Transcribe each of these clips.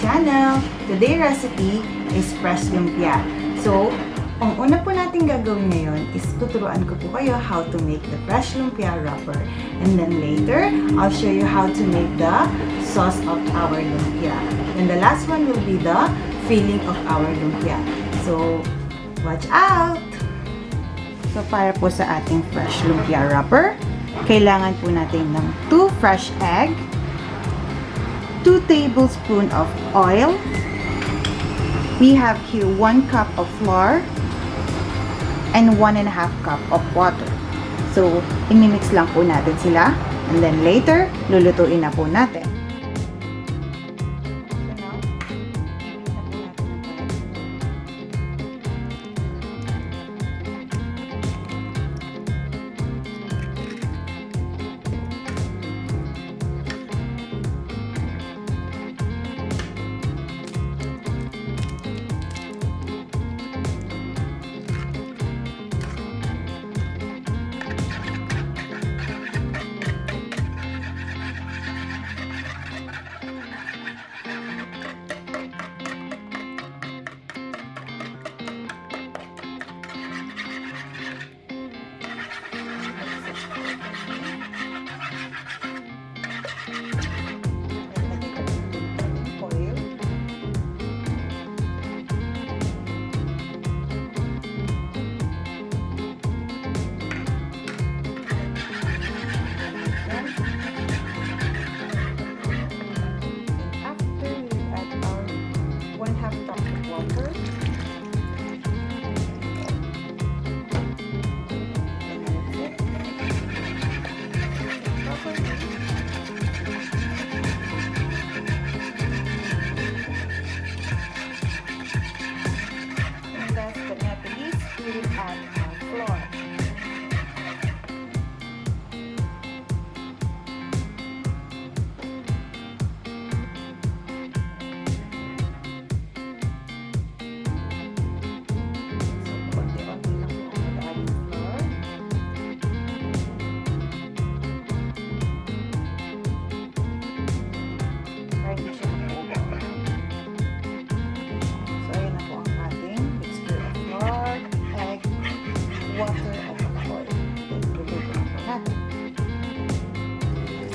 channel. Today's recipe is fresh lumpia. So, ang una po natin gagawin ngayon is tuturuan ko po kayo how to make the fresh lumpia wrapper. And then later, I'll show you how to make the sauce of our lumpia. And the last one will be the filling of our lumpia. So, watch out! So, para po sa ating fresh lumpia wrapper, kailangan po natin ng 2 fresh egg, 2 tablespoons of oil. We have here 1 cup of flour and 1.5 cup of water. So, imimix lang po natin sila. And then later, lulutuin na po natin.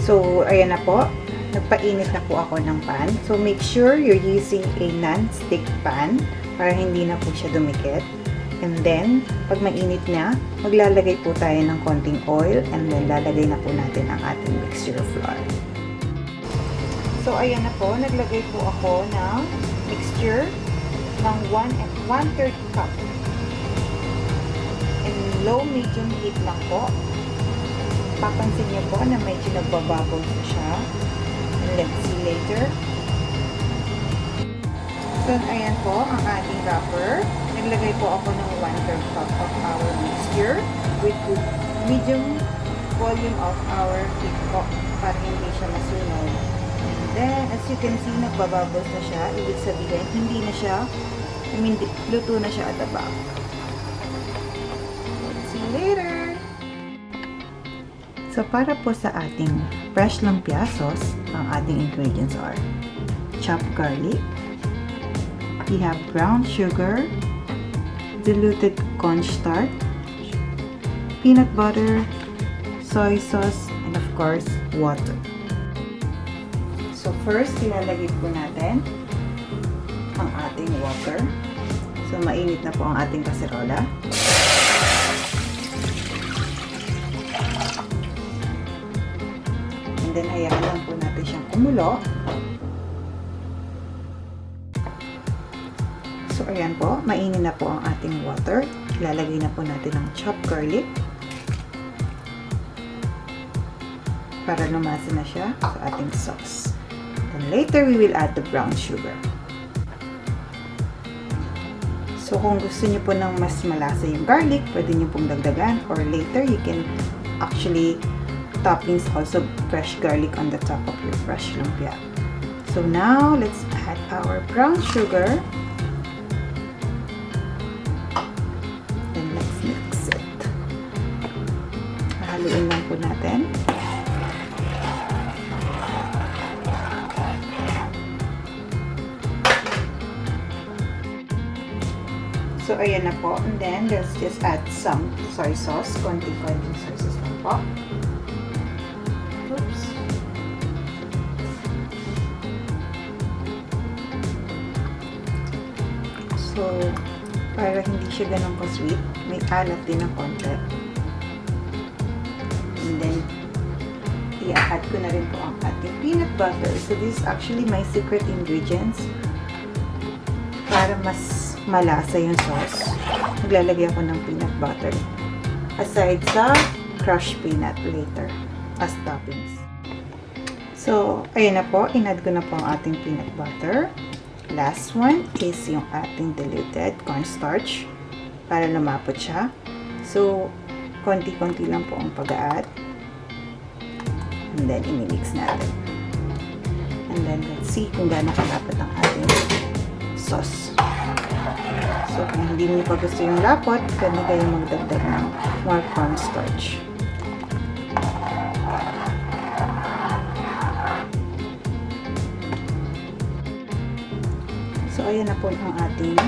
So, ayan na po. Nagpainit na po ako ng pan. So, make sure you're using a non-stick pan para hindi na po siya dumikit. And then, pag mainit na, maglalagay po tayo ng konting oil and then lalagay na po natin ang ating mixture of flour. So, ayan na po. Naglagay po ako ng mixture ng 1/3 cup. In low-medium heat lang po. Papansin niyo po na medyo nagbabubbles na siya. And let's see later. So, ayan po ang ating wrapper. Naglagay po ako ng 1/3 cup of our mixture with medium volume of our heat po para hindi siya masunog. And then, as you can see, nagbabubbles na siya. Ibig sabihin, hindi na siya, luto na siya at the back. Let's see later. So, para po sa ating fresh lumpia sauce, ang ating ingredients are chopped garlic, we have brown sugar, diluted cornstarch, peanut butter, soy sauce, and of course, water. So, first, ilalagay po natin ang ating water. So, mainit na po ang ating kaserola. And then, hayaan lang po natin siyang kumulo. So, ayan po. Mainit na po ang ating water. Ilalagay na po natin ang chopped garlic. Para lumasa na siya sa ating sauce. Then later, we will add the brown sugar. So, kung gusto niyo po ng mas malasa yung garlic, pwede niyo pong dagdagan. Or later, you can actually toppings also fresh garlic on the top of your fresh lumpia. So now, let's add our brown sugar. Then let's mix it. Haluin lang po natin. So, ayan na po. And then, let's just add some soy sauce. Konting-konting soy sauce lang po. Oops. So, para hindi siya ganun ka-sweet, may alat din ng konti. And then, i-add ko na rin po ang ating peanut butter. So, this is actually my secret ingredients. Para mas malasa yung sauce, maglalagay ako ng peanut butter. Aside sa crushed peanut later as toppings. So, ayun na po. In-add ko na po ang ating peanut butter. Last one is yung ating diluted cornstarch para lumapot siya. So, konti-konti lang po ang pag-add. And then, imimix natin. And then, let's see kung gaano kalapot ang ating sauce. So, kung hindi mo pa gusto yung lapot, pwede kayo magdagdag ng more cornstarch. So, ayan na po ang ating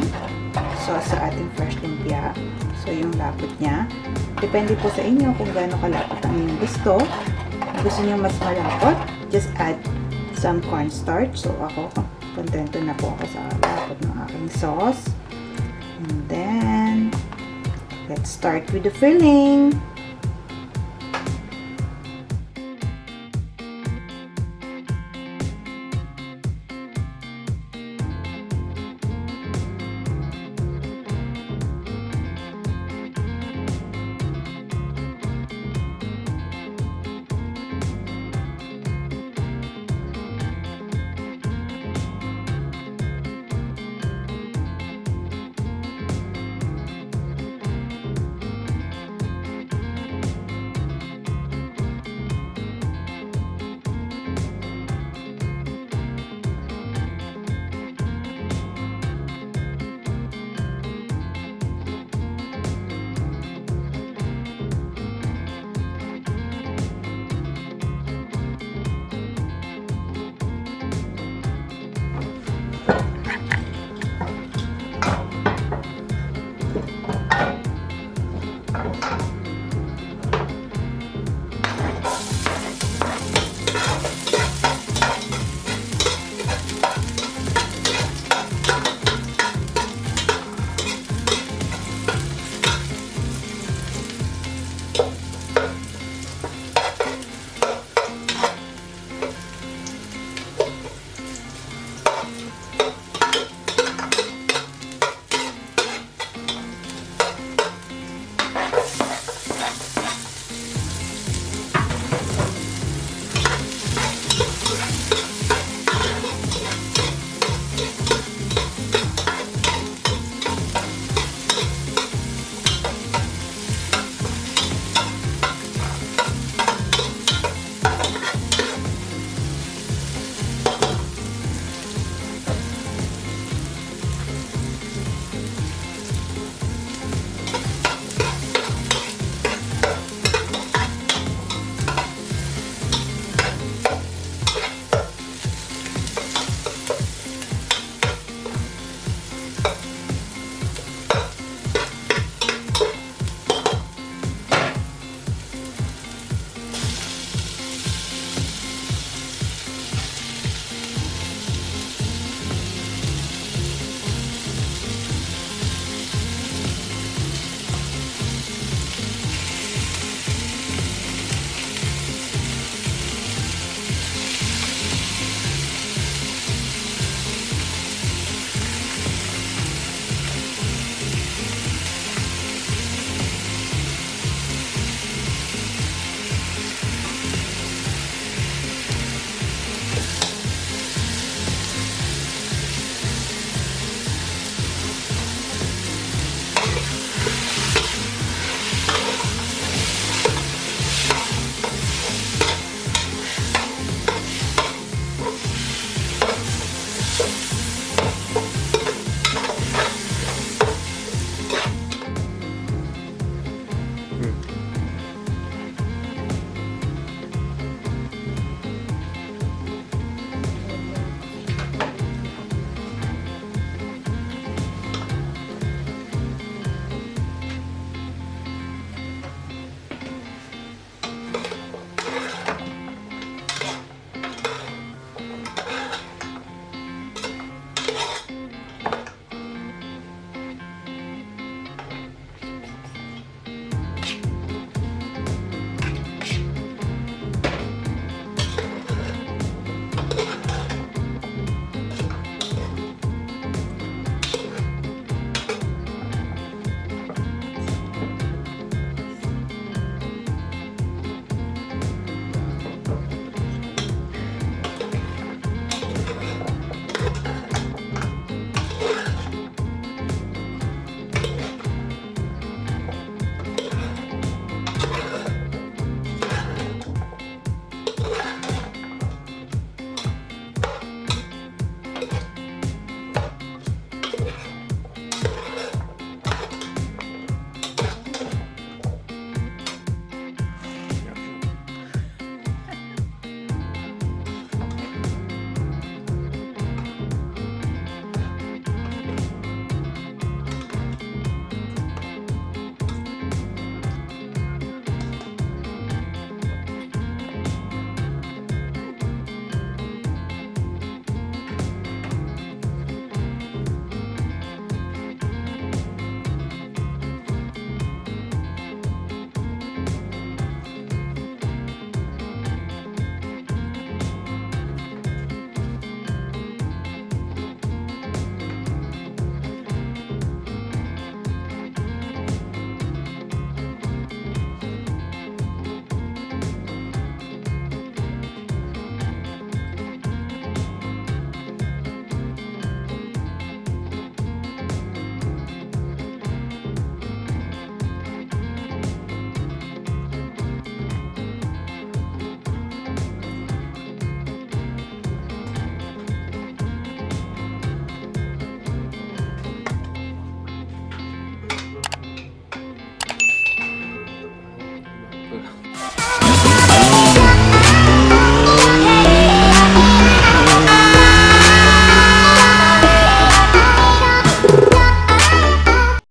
sauce sa ating fresh lumpia. So, yung lapot niya. Depende po sa inyo kung gaano kalapot ang inyong gusto. Kung gusto niyo mas malapot, just add some cornstarch. So, ako, kontento na po ako sa lapot ng aking sauce. And then, let's start with the filling.